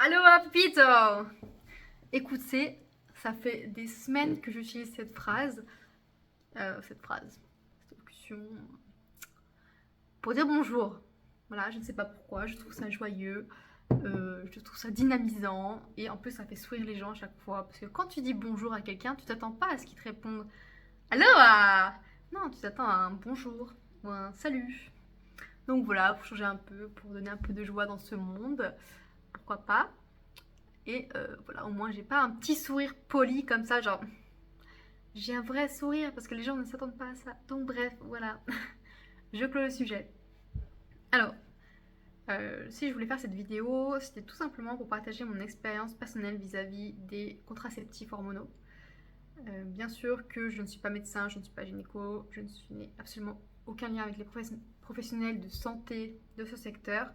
Allo Pepito! Écoutez, ça fait des semaines que j'utilise cette locution, pour dire bonjour. Voilà, je ne sais pas pourquoi, je trouve ça joyeux, je trouve ça dynamisant, et en plus ça fait sourire les gens à chaque fois. Parce que quand tu dis bonjour à quelqu'un, tu t'attends pas à ce qu'il te réponde Allo! Non, tu t'attends à un bonjour ou un salut. Donc voilà, pour changer un peu, pour donner un peu de joie dans ce monde, pourquoi pas. Et voilà, au moins j'ai pas un petit sourire poli comme ça, genre j'ai un vrai sourire parce que les gens ne s'attendent pas à ça. Donc bref, voilà, je clôt le sujet. Alors, si je voulais faire cette vidéo, c'était tout simplement pour partager mon expérience personnelle vis-à-vis des contraceptifs hormonaux. Bien sûr que je ne suis pas médecin, je ne suis pas gynéco, je n'ai absolument aucun lien avec les professionnels de santé de ce secteur.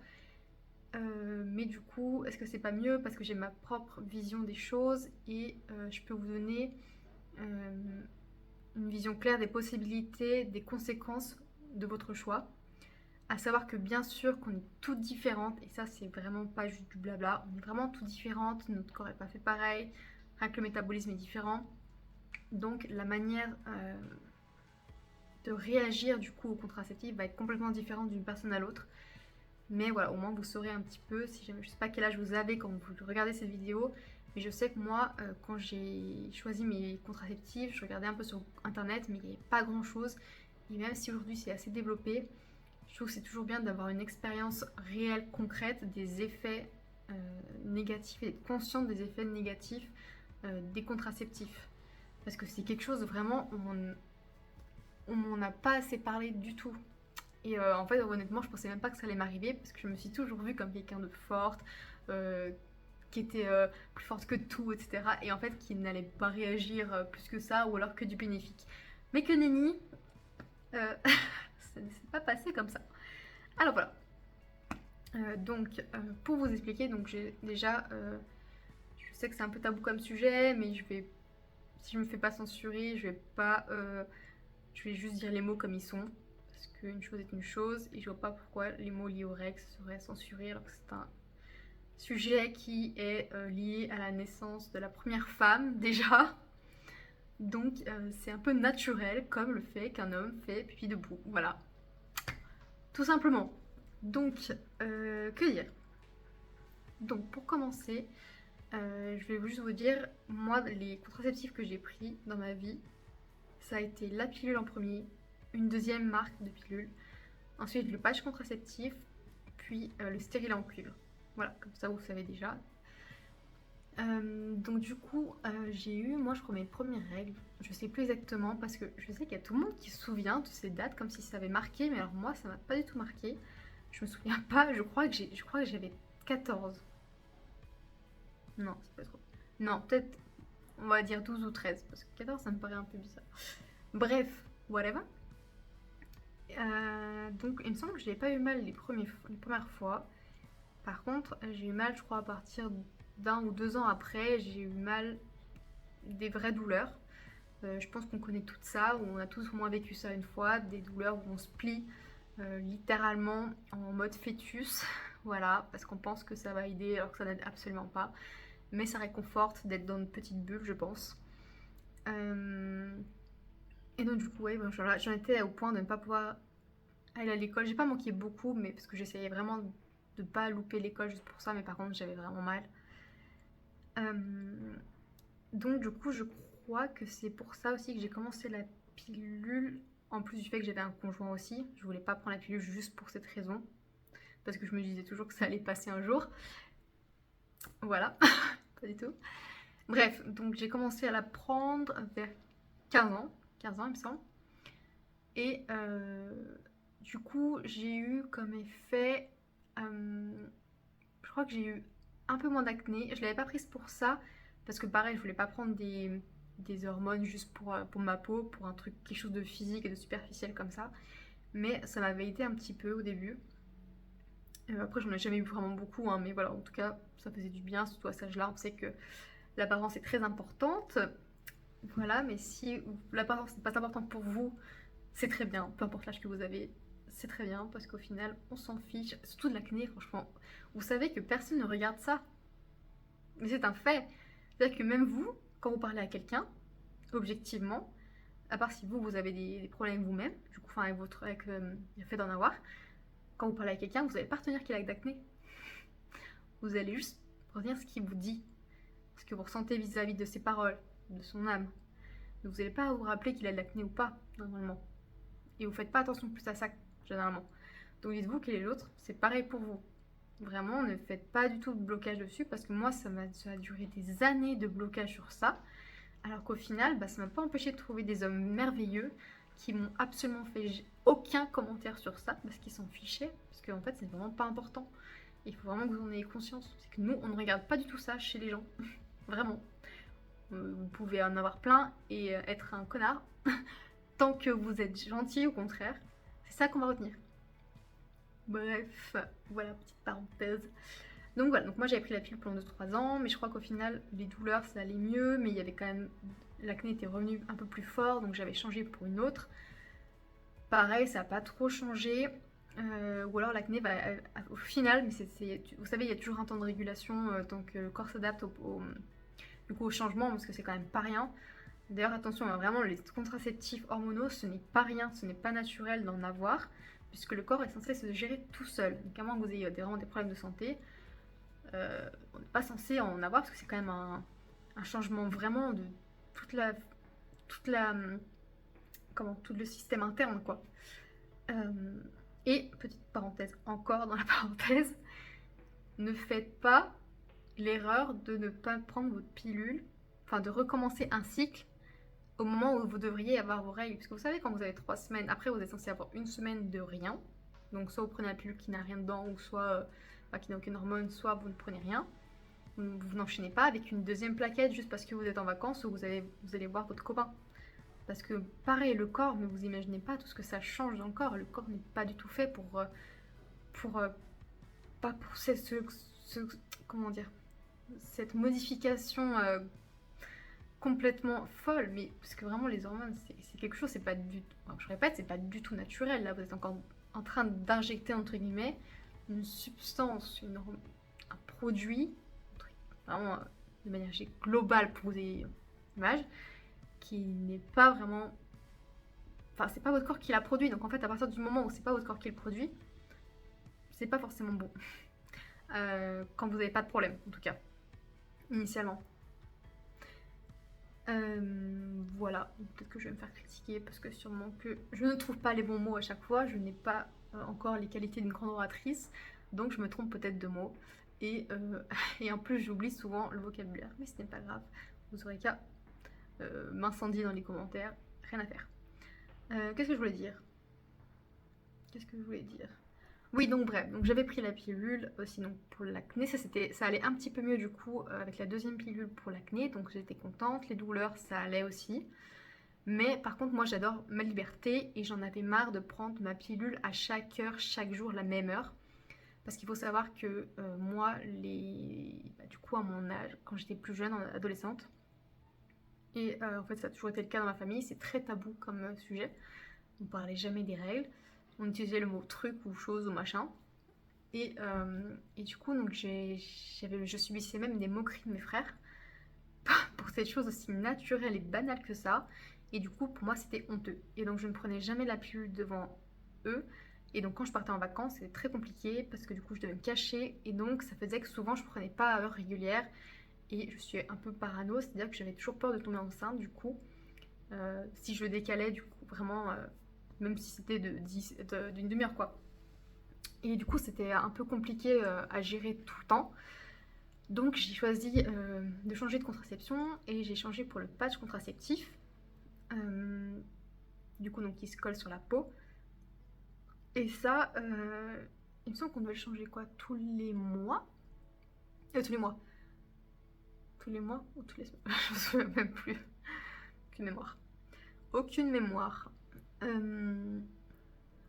Mais du coup, est-ce que c'est pas mieux parce que j'ai ma propre vision des choses et je peux vous donner euh, une vision claire des possibilités, des conséquences de votre choix. À savoir que bien sûr qu'on est toutes différentes et ça c'est vraiment pas juste du blabla, on est vraiment toutes différentes, notre corps est pas fait pareil, rien que le métabolisme est différent. Donc la manière de réagir du coup au contraceptif va être complètement différente d'une personne à l'autre. Mais voilà, au moins vous saurez un petit peu, si jamais, je sais pas quel âge vous avez quand vous regardez cette vidéo, mais je sais que moi, quand j'ai choisi mes contraceptifs, je regardais un peu sur internet, mais il n'y avait pas grand chose. Et même si aujourd'hui c'est assez développé, je trouve que c'est toujours bien d'avoir une expérience réelle, concrète, des effets négatifs et d'être consciente des effets négatifs des contraceptifs. Parce que c'est quelque chose vraiment où on m'en a pas assez parlé du tout. Et en fait, honnêtement, je pensais même pas que ça allait m'arriver parce que je me suis toujours vue comme quelqu'un de forte, euh, qui était plus forte que tout, etc. Et en fait, qui n'allait pas réagir plus que ça ou alors que du bénéfique. Mais que nenni, ça ne s'est pas passé comme ça. Alors voilà. Pour vous expliquer, donc j'ai déjà, je sais que c'est un peu tabou comme sujet, mais si je me fais pas censurer, je vais juste dire les mots comme ils sont. Parce qu'une chose est une chose, et je vois pas pourquoi les mots liés au règles seraient censurés alors que c'est un sujet qui est lié à la naissance de la première femme déjà. Donc c'est un peu naturel comme le fait qu'un homme fait pipi debout. Voilà. Tout simplement. Donc, que dire? Donc pour commencer, je vais juste vous dire, moi, les contraceptifs que j'ai pris dans ma vie, ça a été la pilule en premier, une deuxième marque de pilule, ensuite le patch contraceptif, puis le stérilet en cuivre. Voilà, comme ça vous savez déjà. Donc du coup, j'ai eu, moi je crois, mes premières règles. Je sais plus exactement parce que je sais qu'il y a tout le monde qui se souvient de ces dates comme si ça avait marqué, mais alors moi ça m'a pas du tout marqué. Je me souviens pas, je crois que j'avais 14. Non, c'est pas trop. Non, peut-être on va dire 12 ou 13 parce que 14 ça me paraît un peu bizarre. Bref, whatever. Donc il me semble que je n'avais pas eu mal les premières fois. Par contre, j'ai eu mal, je crois, à partir d'un ou 2 ans après, j'ai eu mal, des vraies douleurs. Je pense qu'on connaît tout ça, ou on a tous au moins vécu ça une fois, des douleurs où on se plie littéralement en mode fœtus, voilà, parce qu'on pense que ça va aider alors que ça n'aide absolument pas. Mais ça réconforte d'être dans une petite bulle, je pense. Euh, et donc du coup, ouais, bon, j'en étais au point de ne pas pouvoir aller à l'école. J'ai pas manqué beaucoup, mais parce que j'essayais vraiment de ne pas louper l'école juste pour ça, mais par contre j'avais vraiment mal. Euh, donc du coup, je crois que c'est pour ça aussi que j'ai commencé la pilule, en plus du fait que j'avais un conjoint aussi. Je voulais pas prendre la pilule juste pour cette raison, parce que je me disais toujours que ça allait passer un jour. Voilà, pas du tout. Bref, donc j'ai commencé à la prendre vers 15 ans, 15 ans il me semble. Et du coup, j'ai eu comme effet, je crois que j'ai eu un peu moins d'acné. Je l'avais pas prise pour ça, parce que pareil, je voulais pas prendre des hormones juste pour ma peau, pour un truc, quelque chose de physique et de superficiel comme ça. Mais ça m'avait aidé un petit peu au début. Après, j'en ai jamais eu vraiment beaucoup, hein, mais voilà, en tout cas, ça faisait du bien, surtout à cet âge-là. On sait que l'apparence est très importante. Voilà, mais si l'apparence n'est pas importante pour vous, c'est très bien, peu importe l'âge que vous avez, c'est très bien parce qu'au final, on s'en fiche, surtout de l'acné, franchement. Vous savez que personne ne regarde ça. Mais c'est un fait. C'est-à-dire que même vous, quand vous parlez à quelqu'un, objectivement, à part si vous avez des problèmes vous-même, du coup, enfin avec le fait d'en avoir, quand vous parlez à quelqu'un, vous n'allez pas retenir qu'il a d'acné. Vous allez juste retenir ce qu'il vous dit, ce que vous ressentez vis-à-vis de ses paroles, de son âme. Donc vous n'allez pas vous rappeler qu'il a de l'acné ou pas, normalement. Et vous faites pas attention plus à ça, généralement. Donc dites-vous qu'il est l'autre, c'est pareil pour vous. Vraiment, ne faites pas du tout de blocage dessus, parce que moi, ça a duré des années de blocage sur ça. Alors qu'au final, ça m'a pas empêché de trouver des hommes merveilleux qui m'ont absolument fait aucun commentaire sur ça, parce qu'ils s'en fichaient, parce qu'en fait, c'est vraiment pas important. Il faut vraiment que vous en ayez conscience. C'est que nous, on ne regarde pas du tout ça chez les gens. Vraiment. Vous pouvez en avoir plein et être un connard. Tant que vous êtes gentil, au contraire. C'est ça qu'on va retenir. Bref, voilà, petite parenthèse. Donc voilà, donc moi j'avais pris la pilule pendant 2-3 ans, mais je crois qu'au final, les douleurs ça allait mieux, mais il y avait quand même... L'acné était revenu un peu plus fort, donc j'avais changé pour une autre. Pareil, ça n'a pas trop changé. Ou alors l'acné va au final, mais vous savez, il y a toujours un temps de régulation, tant que le corps s'adapte du coup, au changement, parce que c'est quand même pas rien. D'ailleurs, attention, vraiment, les contraceptifs hormonaux, ce n'est pas rien, ce n'est pas naturel d'en avoir, puisque le corps est censé se gérer tout seul. Donc, à moins que vous ayez vraiment des problèmes de santé, on n'est pas censé en avoir, parce que c'est quand même un changement vraiment de tout le système interne, quoi. Et, petite parenthèse encore dans la parenthèse, ne faites pas l'erreur de ne pas prendre votre pilule, enfin de recommencer un cycle au moment où vous devriez avoir vos règles. Parce que vous savez, quand vous avez 3 semaines, après vous êtes censé avoir une semaine de rien. Donc soit vous prenez la pilule qui n'a rien dedans, ou soit qui n'a aucune hormone, soit vous ne prenez rien. Vous n'enchaînez pas avec une deuxième plaquette juste parce que vous êtes en vacances ou vous allez voir votre copain. Parce que pareil, le corps, mais vous imaginez pas tout ce que ça change dans le corps. Le corps n'est pas du tout fait pour comment dire, cette modification complètement folle, mais parce que vraiment les hormones c'est quelque chose, c'est pas du tout, enfin, je répète, c'est pas du tout naturel. Là vous êtes encore en train d'injecter entre guillemets une substance, un produit, vraiment de manière globale pour que vous ayez une image, qui n'est pas vraiment, enfin c'est pas votre corps qui l'a produit, donc en fait à partir du moment où c'est pas votre corps qui le produit, c'est pas forcément bon. Quand vous n'avez pas de problème en tout cas, initialement. Voilà, peut-être que je vais me faire critiquer parce que sûrement que je ne trouve pas les bons mots à chaque fois, je n'ai pas encore les qualités d'une grande oratrice, donc je me trompe peut-être de mots, et en plus j'oublie souvent le vocabulaire, mais ce n'est pas grave, vous aurez qu'à m'incendier dans les commentaires, rien à faire. Qu'est-ce que je voulais dire Oui, donc bref, donc j'avais pris la pilule aussi donc pour l'acné, ça allait un petit peu mieux du coup avec la deuxième pilule pour l'acné, donc j'étais contente, les douleurs ça allait aussi. Mais par contre moi j'adore ma liberté et j'en avais marre de prendre ma pilule à chaque heure, chaque jour, la même heure. Parce qu'il faut savoir que moi, du coup à mon âge, quand j'étais plus jeune, adolescente, et en fait ça a toujours été le cas dans ma famille, c'est très tabou comme sujet, on parlait jamais des règles. On utilisait le mot truc ou chose ou machin. Et du coup, donc je subissais même des moqueries de mes frères pour cette chose aussi naturelle et banale que ça. Et du coup, pour moi, c'était honteux. Et donc, je ne prenais jamais la pilule devant eux. Et donc, quand je partais en vacances, c'était très compliqué parce que du coup, je devais me cacher. Et donc, ça faisait que souvent, je ne prenais pas à heure régulière. Et je suis un peu parano, c'est-à-dire que j'avais toujours peur de tomber enceinte. Du coup, si je décalais, du coup, vraiment... même si c'était d'une demi-heure quoi. Et du coup c'était un peu compliqué à gérer tout le temps. Donc j'ai choisi de changer de contraception et j'ai changé pour le patch contraceptif. Du coup donc qui se colle sur la peau. Et ça, il me semble qu'on doit le changer quoi tous les mois. Tous les mois. Tous les mois ou tous les semaines. Je me souviens même plus. Aucune mémoire. Aucune mémoire.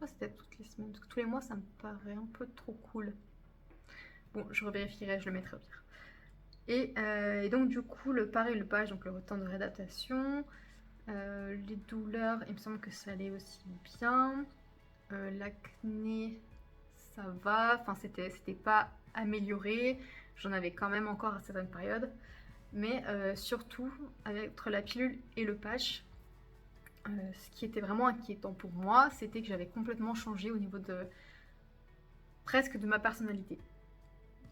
C'était toutes les semaines, parce que tous les mois ça me paraît un peu trop cool. Bon, je revérifierai, je le mettrai au pire. Et donc du coup, le patch, donc le temps de réadaptation, les douleurs, il me semble que ça allait aussi bien. L'acné, ça va, enfin c'était pas amélioré. j'en avais quand même encore à certaines périodes. Mais surtout, entre la pilule et le patch, ce qui était vraiment inquiétant pour moi, c'était que j'avais complètement changé au niveau de presque de ma personnalité.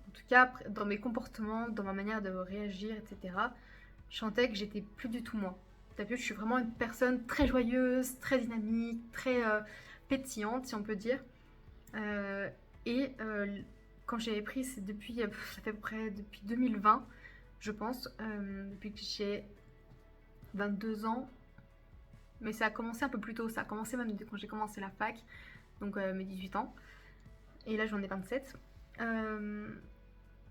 En tout cas, dans mes comportements, dans ma manière de réagir, etc. Je sentais que j'étais plus du tout moi. T'as vu, je suis vraiment une personne très joyeuse, très dynamique, très pétillante, si on peut dire. Euh, et quand j'avais pris, c'est depuis, ça fait à peu près depuis 2020, je pense, depuis que j'ai 22 ans. Mais ça a commencé un peu plus tôt, ça a commencé même quand j'ai commencé la fac, donc mes 18 ans. Et là, j'en ai 27.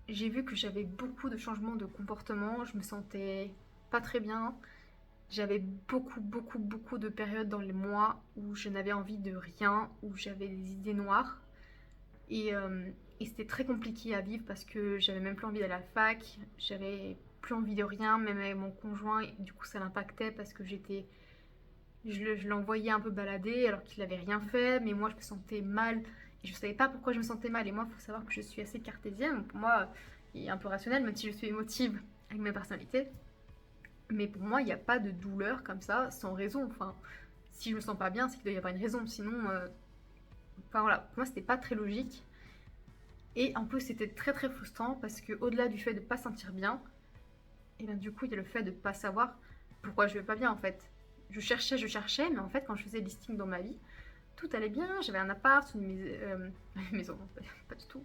J'ai vu que j'avais beaucoup de changements de comportement, je me sentais pas très bien. J'avais beaucoup de périodes dans les mois où je n'avais envie de rien, où j'avais des idées noires. Et c'était très compliqué à vivre parce que j'avais même plus envie d'aller à la fac, j'avais plus envie de rien, même avec mon conjoint, et du coup ça l'impactait parce que je l'envoyais un peu balader alors qu'il n'avait rien fait, mais moi je me sentais mal et je savais pas pourquoi je me sentais mal. Et moi, il faut savoir que je suis assez cartésienne, pour moi, et un peu rationnelle, même si je suis émotive avec ma personnalité. Mais pour moi, il n'y a pas de douleur comme ça sans raison. Enfin, si je me sens pas bien, c'est qu'il doit y avoir une raison. Sinon, enfin voilà, pour moi, c'était pas très logique. Et en plus, c'était très frustrant parce que au-delà du fait de pas sentir bien, et bien du coup, il y a le fait de pas savoir pourquoi je vais pas bien en fait. Je cherchais, mais en fait, quand je faisais le listing dans ma vie, tout allait bien. J'avais un appart, une maison, non, pas du tout.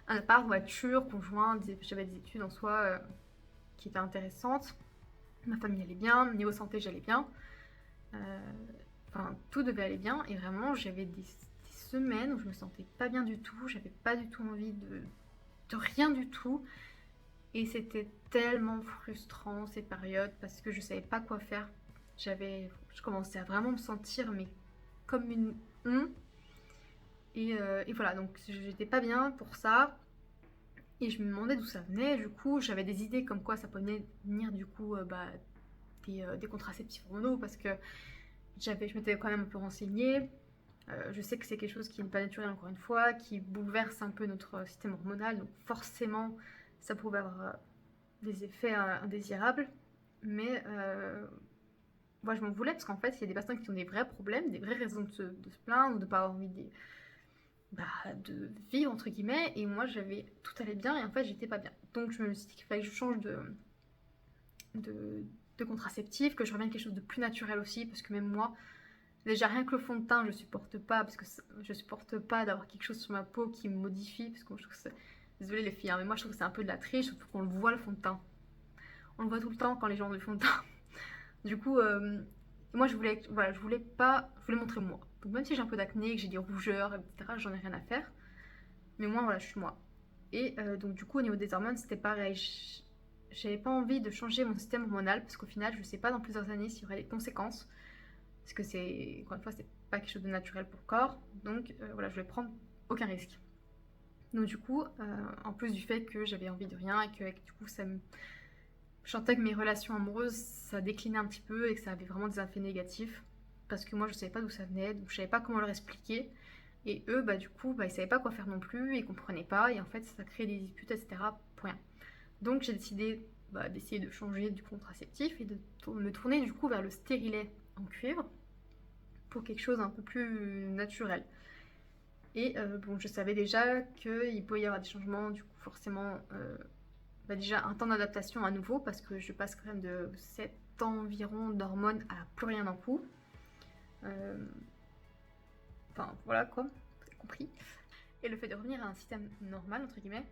Un appart, voiture, conjoint, j'avais des études en soi qui étaient intéressantes. Ma famille allait bien, niveau santé, j'allais bien. Enfin, tout devait aller bien. Et vraiment, j'avais des semaines où je me sentais pas bien du tout. J'avais pas du tout envie de rien du tout. Et c'était tellement frustrant ces périodes parce que je savais pas quoi faire. Je commençais à vraiment me sentir mais comme une honte. Et voilà, donc j'étais pas bien pour ça. Et je me demandais d'où ça venait. Du coup, j'avais des idées comme quoi ça pouvait venir du coup des contraceptifs hormonaux parce que je m'étais quand même un peu renseignée. Je sais que c'est quelque chose qui n'est pas naturel encore une fois, qui bouleverse un peu notre système hormonal. Donc forcément, ça pouvait avoir des effets indésirables. Mais moi, je m'en voulais parce qu'en fait, il y a des personnes qui ont des vrais problèmes, des vraies raisons de se plaindre ou de ne pas avoir envie de vivre, entre guillemets. Et moi, tout allait bien et en fait, j'étais pas bien. Donc, je me suis dit qu'il fallait que je change de contraceptif, que je revienne à quelque chose de plus naturel aussi. Parce que même moi, déjà rien que le fond de teint, je supporte pas. Parce que je supporte pas d'avoir quelque chose sur ma peau qui me modifie. Parce que moi, je trouve que c'est... Désolée les filles, hein, mais moi, je trouve que c'est un peu de la triche, surtout qu'on le voit le fond de teint. On le voit tout le temps quand les gens ont du fond de teint. Du coup, moi je voulais montrer moi. Donc même si j'ai un peu d'acné, que j'ai des rougeurs, etc., j'en ai rien à faire. Mais moi, voilà, je suis moi. Et donc du coup, au niveau des hormones, c'était pareil. J'avais pas envie de changer mon système hormonal parce qu'au final, je sais pas dans plusieurs années s'il y aurait des conséquences. Parce que c'est, encore une fois, c'est pas quelque chose de naturel pour le corps. Donc voilà, je voulais prendre aucun risque. Donc du coup, en plus du fait que j'avais envie de rien et que du coup, je sentais que mes relations amoureuses, ça déclinait un petit peu et que ça avait vraiment des effets négatifs. Parce que moi, je savais pas d'où ça venait, donc je savais pas comment leur expliquer. Et eux, du coup, ils savaient pas quoi faire non plus, ils comprenaient pas, et en fait, ça créait des disputes, etc. pour rien. Donc j'ai décidé d'essayer de changer du contraceptif et de me tourner du coup vers le stérilet en cuivre pour quelque chose un peu plus naturel. Et bon, je savais déjà qu'il pouvait y avoir des changements, du coup, forcément, déjà un temps d'adaptation à nouveau, parce que je passe quand même de 7 ans environ d'hormones à plus rien d'un coup. Enfin, voilà quoi, vous avez compris. Et le fait de revenir à un système normal, entre guillemets,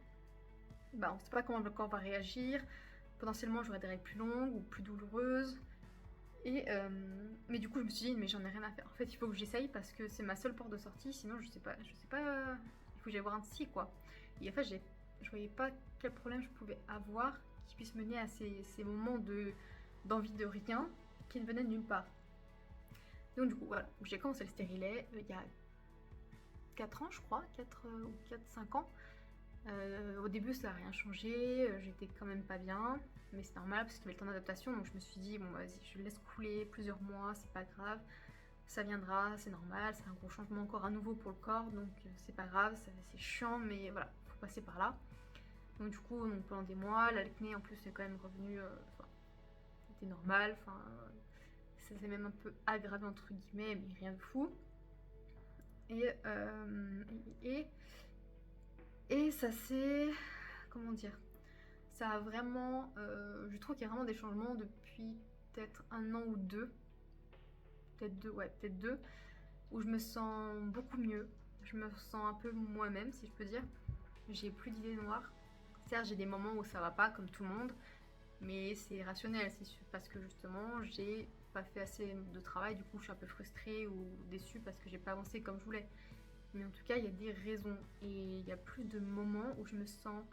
on ne sait pas comment le corps va réagir. Potentiellement, j'aurai des règles plus longues ou plus douloureuses. Mais du coup, je me suis dit, mais j'en ai rien à faire. En fait, il faut que j'essaye parce que c'est ma seule porte de sortie. Sinon, je sais pas, il faut que j'aille voir un psy, quoi. Et en fait, je voyais pas quel problème je pouvais avoir qui puisse mener à ces moments d'envie de rien qui ne venaient de nulle part. Donc, du coup, voilà. J'ai commencé le stérilet il y a 4 ans, je crois, 4 ou 4-5 ans. Au début, ça n'a rien changé, j'étais quand même pas bien, mais c'est normal parce qu'il y avait le temps d'adaptation, donc je me suis dit, bon, vas-y, je le laisse couler plusieurs mois, c'est pas grave, ça viendra, c'est normal, c'est un gros changement encore à nouveau pour le corps, donc c'est pas grave, c'est chiant, mais voilà, faut passer par là. Donc du coup, donc, pendant des mois, l'acné en plus est quand même revenu, c'était normal, ça s'est même un peu aggravé entre guillemets, mais rien de fou. Et, et, et ça s'est, comment dire, ça a vraiment, je trouve qu'il y a vraiment des changements depuis peut-être 1 an ou 2, peut-être 2, ouais, peut-être 2, où je me sens beaucoup mieux, je me sens un peu moi-même si je peux dire, j'ai plus d'idées noires. Certes, j'ai des moments où ça va pas comme tout le monde, mais c'est rationnel, c'est parce que justement j'ai pas fait assez de travail, du coup je suis un peu frustrée ou déçue parce que j'ai pas avancé comme je voulais. Mais en tout cas, il y a des raisons et il y a plus de moments où je me sens,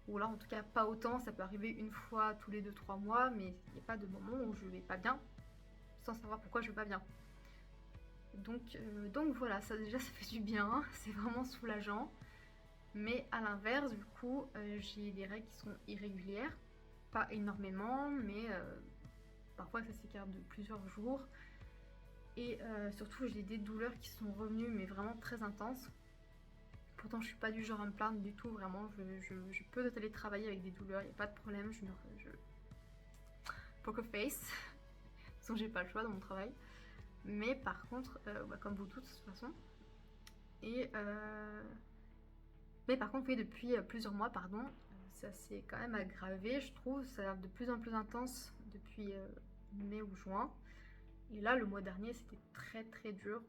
ou alors en tout cas pas autant, ça peut arriver une fois tous les 2-3 mois, mais il n'y a pas de moment où je vais pas bien sans savoir pourquoi je vais pas bien. Donc voilà, ça déjà ça fait du bien, c'est vraiment soulageant. Mais à l'inverse, du coup, j'ai des règles qui sont irrégulières, pas énormément, mais parfois ça s'écarte de plusieurs jours. Et surtout, j'ai des douleurs qui sont revenues, mais vraiment très intenses. Pourtant, je suis pas du genre à me plaindre du tout, vraiment. Je peux télétravailler avec des douleurs, il n'y a pas de problème. Poker face. De toute façon, j'ai pas le choix dans mon travail. Mais par contre, comme vous tous de toute façon. Et mais par contre, oui, depuis plusieurs mois, pardon, ça s'est quand même aggravé, je trouve. Ça a l'air de plus en plus intense depuis mai ou juin. Et là, le mois dernier, c'était très très dur.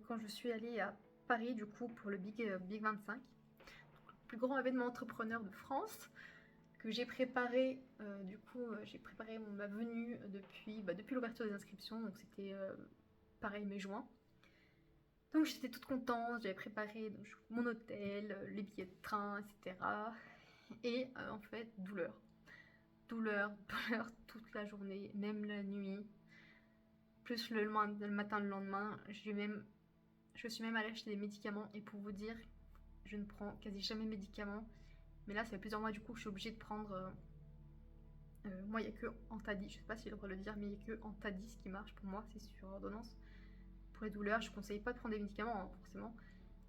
Quand je suis allée à Paris, du coup, pour le Big 25, le plus grand événement entrepreneur de France, que j'ai préparé, j'ai préparé ma venue depuis l'ouverture des inscriptions, donc c'était pareil mai-juin. Donc j'étais toute contente, j'avais préparé donc, mon hôtel, les billets de train, etc. Et en fait, douleur. Douleur, douleur toute la journée, même la nuit. Plus le matin, le lendemain, je suis même allée acheter des médicaments. Et pour vous dire, je ne prends quasi jamais de médicaments. Mais là, ça fait plusieurs mois du coup que je suis obligée de prendre... moi, il n'y a que Antadis, je sais pas si j'ai le droit de le dire, mais il n'y a que Antadis qui marche pour moi, c'est sur ordonnance. Pour les douleurs, je ne conseille pas de prendre des médicaments, hein, forcément.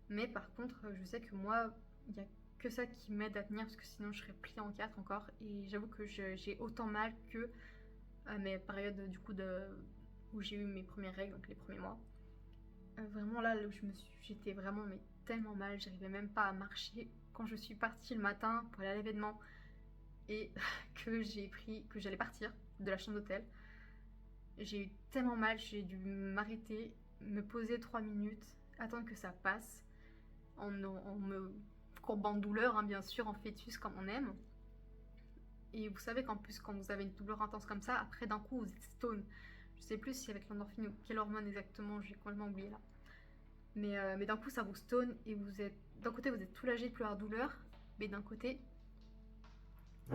Mais par contre, je sais que moi, il n'y a que ça qui m'aide à tenir, parce que sinon je serais pliée en 4 encore. Et j'avoue que j'ai autant mal que à mes périodes du coup où j'ai eu mes premières règles, donc les premiers mois. Vraiment là où j'étais vraiment mais tellement mal, j'arrivais même pas à marcher. Quand je suis partie le matin pour aller à l'événement et que j'allais partir de la chambre d'hôtel, j'ai eu tellement mal, j'ai dû m'arrêter, me poser 3 minutes, attendre que ça passe, en me courbant de douleur, hein, bien sûr, en fœtus comme on aime. Et vous savez qu'en plus, quand vous avez une douleur intense comme ça, après d'un coup, vous êtes stone. Je sais plus si avec l'endorphine ou quelle hormone exactement, j'ai complètement oublié là. Mais d'un coup, ça vous stone et vous êtes. D'un côté, vous êtes soulagé de plus avoir douleur, mais d'un côté.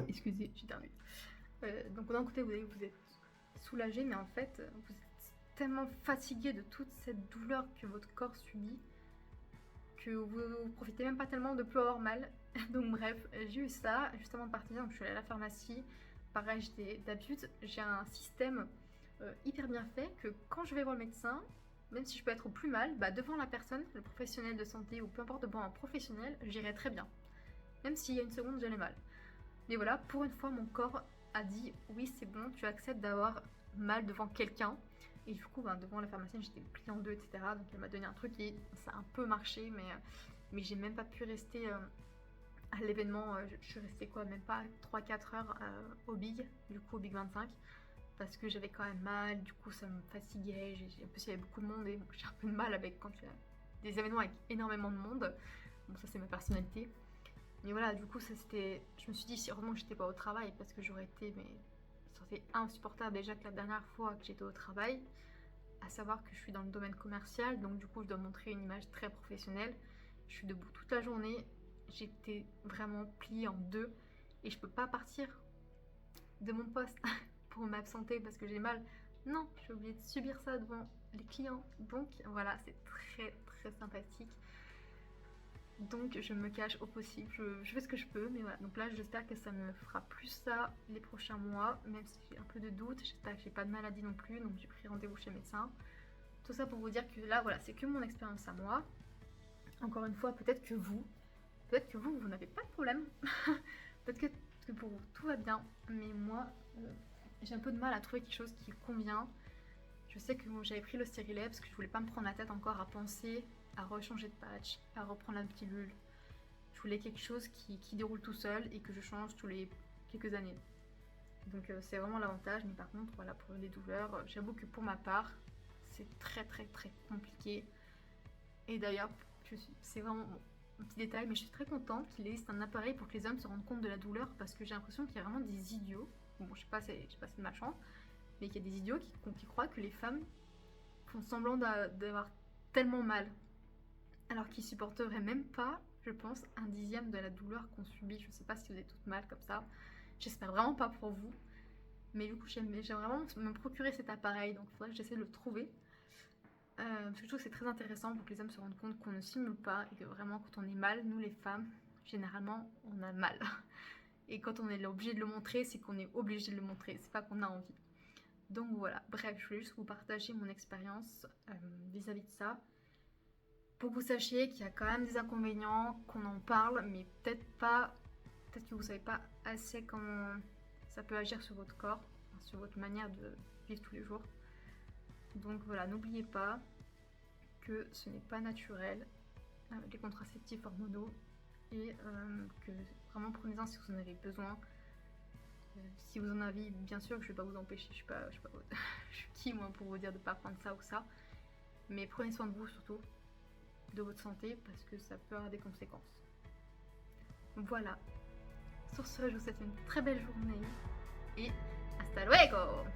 Excusez, j'ai terminé. Donc d'un côté, vous êtes soulagé, mais en fait, vous êtes tellement fatigué de toute cette douleur que votre corps subit que vous profitez même pas tellement de plus avoir mal. Donc bref, j'ai eu ça juste avant de partir, donc je suis allée à la pharmacie. Pareil, d'habitude, j'ai un système hyper bien fait que quand je vais voir le médecin, même si je peux être au plus mal, bah, devant la personne, le professionnel de santé ou peu importe devant un professionnel, j'irai très bien. Même s'il y a une seconde, j'allais mal. Mais voilà, pour une fois, mon corps a dit oui, c'est bon, tu acceptes d'avoir mal devant quelqu'un. Et du coup, devant la pharmacienne, j'étais pliée en deux, etc. Donc elle m'a donné un truc et ça a un peu marché, mais j'ai même pas pu rester à l'événement. Je suis restée quoi, même pas 3-4 heures au Big, du coup au Big 25. Parce que j'avais quand même mal, du coup ça me fatiguait. En plus, il y avait beaucoup de monde et j'ai un peu de mal avec quand il y a des événements avec énormément de monde. Bon, ça, c'est ma personnalité. Mais voilà, du coup, je me suis dit, si heureusement que j'étais pas au travail, parce que j'aurais été, mais ça aurait été insupportable déjà que la dernière fois que j'étais au travail, à savoir que je suis dans le domaine commercial, donc du coup, je dois montrer une image très professionnelle. Je suis debout toute la journée, j'étais vraiment pliée en deux, et je peux pas partir de mon poste pour m'absenter parce que j'ai mal. Non, je suis obligée de subir ça devant les clients. Donc voilà, c'est très très sympathique. Donc je me cache au possible, je fais ce que je peux, mais voilà. Donc là j'espère que ça me fera plus ça les prochains mois, même si j'ai un peu de doute, j'espère que j'ai pas de maladie non plus, donc j'ai pris rendez-vous chez le médecin. Tout ça pour vous dire que là voilà, c'est que mon expérience à moi. Encore une fois, peut-être que vous, Peut-être que vous n'avez pas de problème. Peut-être que pour vous, tout va bien. Mais moi, j'ai un peu de mal à trouver quelque chose qui convient. Je sais que j'avais pris le stérilet parce que je voulais pas me prendre la tête encore à penser à rechanger de patch, à reprendre la pilule. Je voulais quelque chose qui déroule tout seul et que je change tous les quelques années. Donc c'est vraiment l'avantage, mais par contre, voilà, pour les douleurs, j'avoue que pour ma part, c'est très compliqué. Et d'ailleurs, c'est vraiment un petit détail, mais je suis très contente qu'il existe un appareil pour que les hommes se rendent compte de la douleur, parce que j'ai l'impression qu'il y a vraiment des idiots, bon je sais pas, c'est de ma chance, mais qu'il y a des idiots qui croient que les femmes font semblant d'avoir tellement mal, alors qu'ils supporteraient même pas, je pense, un dixième de la douleur qu'on subit. Je sais pas si vous êtes toutes mal comme ça, j'espère vraiment pas pour vous, mais du coup j'aimerais vraiment me procurer cet appareil, donc il faudrait que j'essaie de le trouver. Parce que je trouve que c'est très intéressant pour que les hommes se rendent compte qu'on ne simule pas et que vraiment quand on est mal, nous les femmes, généralement on a mal. Et quand on est obligé de le montrer, c'est qu'on est obligé de le montrer, c'est pas qu'on a envie. Donc voilà, bref, je voulais juste vous partager mon expérience vis-à-vis de ça. Pour que vous sachiez qu'il y a quand même des inconvénients, qu'on en parle, mais peut-être que vous savez pas assez comment ça peut agir sur votre corps, sur votre manière de vivre tous les jours. Donc voilà, n'oubliez pas que ce n'est pas naturel, les contraceptifs hormonaux, et que vraiment prenez-en si vous en avez besoin. Si vous en avez, bien sûr que je ne vais pas vous empêcher, je suis qui moi pour vous dire de ne pas prendre ça ou ça, mais prenez soin de vous surtout, de votre santé, parce que ça peut avoir des conséquences. Voilà, sur ce je vous souhaite une très belle journée et hasta luego!